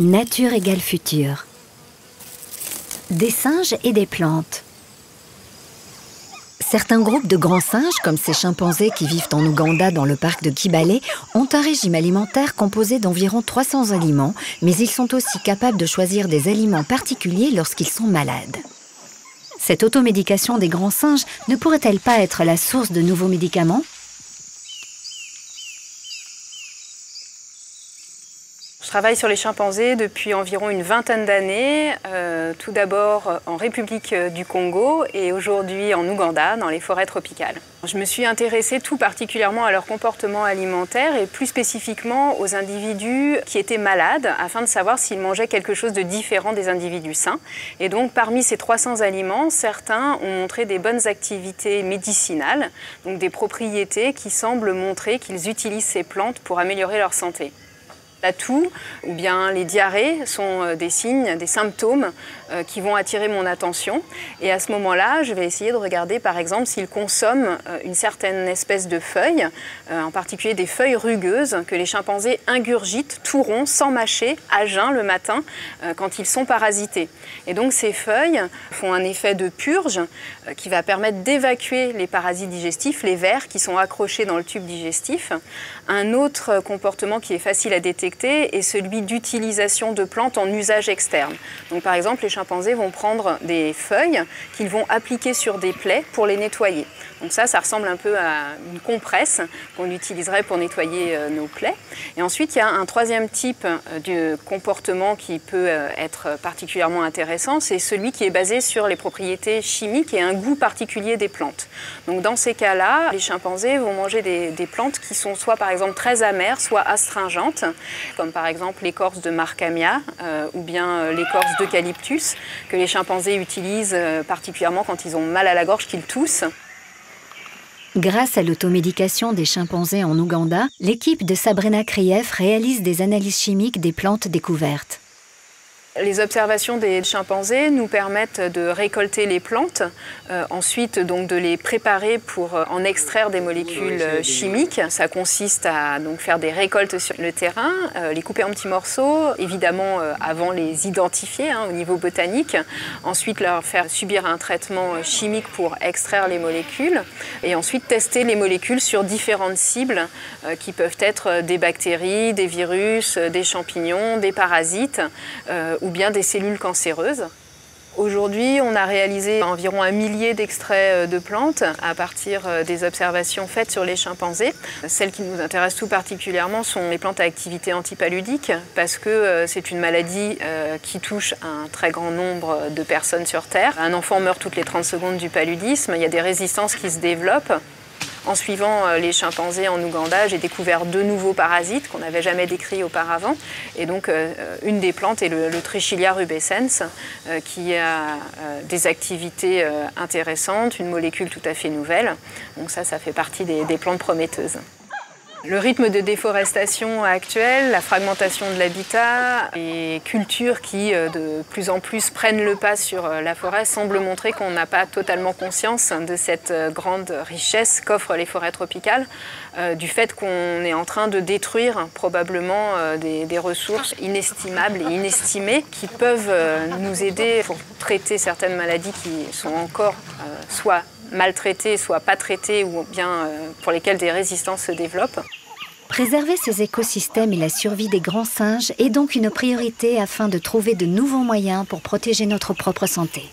Nature égale futur. Des singes et des plantes. Certains groupes de grands singes, comme ces chimpanzés qui vivent en Ouganda dans le parc de Kibale, ont un régime alimentaire composé d'environ 300 aliments, mais ils sont aussi capables de choisir des aliments particuliers lorsqu'ils sont malades. Cette automédication des grands singes ne pourrait-elle pas être la source de nouveaux médicaments ? Je travaille sur les chimpanzés depuis environ une vingtaine d'années, tout d'abord en République du Congo et aujourd'hui en Ouganda, dans les forêts tropicales. Je me suis intéressée tout particulièrement à leur comportement alimentaire et plus spécifiquement aux individus qui étaient malades afin de savoir s'ils mangeaient quelque chose de différent des individus sains. Et donc parmi ces 300 aliments, certains ont montré des bonnes activités médicinales, donc des propriétés qui semblent montrer qu'ils utilisent ces plantes pour améliorer leur santé. La toux ou bien les diarrhées sont des signes, des symptômes qui vont attirer mon attention. Et à ce moment-là, je vais essayer de regarder par exemple s'ils consomment une certaine espèce de feuille, en particulier des feuilles rugueuses que les chimpanzés ingurgitent tout rond, sans mâcher, à jeun le matin quand ils sont parasités. Et donc ces feuilles font un effet de purge qui va permettre d'évacuer les parasites digestifs, les vers qui sont accrochés dans le tube digestif. Un autre comportement qui est facile à détecter est celui d'utilisation de plantes en usage externe. Donc par exemple, les chimpanzés vont prendre des feuilles qu'ils vont appliquer sur des plaies pour les nettoyer. Donc ça ressemble un peu à une compresse qu'on utiliserait pour nettoyer nos plaies. Et ensuite, il y a un troisième type de comportement qui peut être particulièrement intéressant, c'est celui qui est basé sur les propriétés chimiques et un goût particulier des plantes. Donc dans ces cas-là, les chimpanzés vont manger des plantes qui sont soit par exemple très amères, soit astringentes, comme par exemple l'écorce de Marchamia ou bien l'écorce d'eucalyptus que les chimpanzés utilisent particulièrement quand ils ont mal à la gorge, qu'ils toussent. Grâce à l'automédication des chimpanzés en Ouganda, l'équipe de Sabrina Krief réalise des analyses chimiques des plantes découvertes. Les observations des chimpanzés nous permettent de récolter les plantes, ensuite donc de les préparer pour en extraire des molécules chimiques. Ça consiste à donc faire des récoltes sur le terrain, les couper en petits morceaux, évidemment avant les identifier au niveau botanique, ensuite leur faire subir un traitement chimique pour extraire les molécules et ensuite tester les molécules sur différentes cibles qui peuvent être des bactéries, des virus, des champignons, des parasites ou bien des cellules cancéreuses. Aujourd'hui, on a réalisé environ 1 millier d'extraits de plantes à partir des observations faites sur les chimpanzés. Celles qui nous intéressent tout particulièrement sont les plantes à activité antipaludique parce que c'est une maladie qui touche un très grand nombre de personnes sur Terre. Un enfant meurt toutes les 30 secondes du paludisme, il y a des résistances qui se développent. En suivant les chimpanzés en Ouganda, j'ai découvert 2 nouveaux parasites qu'on n'avait jamais décrits auparavant. Et donc, une des plantes est le Trichilia rubescens, qui a des activités intéressantes, une molécule tout à fait nouvelle. Donc ça fait partie des plantes prometteuses. Le rythme de déforestation actuel, la fragmentation de l'habitat, les cultures qui de plus en plus prennent le pas sur la forêt semblent montrer qu'on n'a pas totalement conscience de cette grande richesse qu'offrent les forêts tropicales, du fait qu'on est en train de détruire probablement des ressources inestimables et inestimées qui peuvent nous aider pour traiter certaines maladies qui sont encore soit maltraités, soit pas traités, ou bien pour lesquels des résistances se développent. Préserver ces écosystèmes et la survie des grands singes est donc une priorité afin de trouver de nouveaux moyens pour protéger notre propre santé.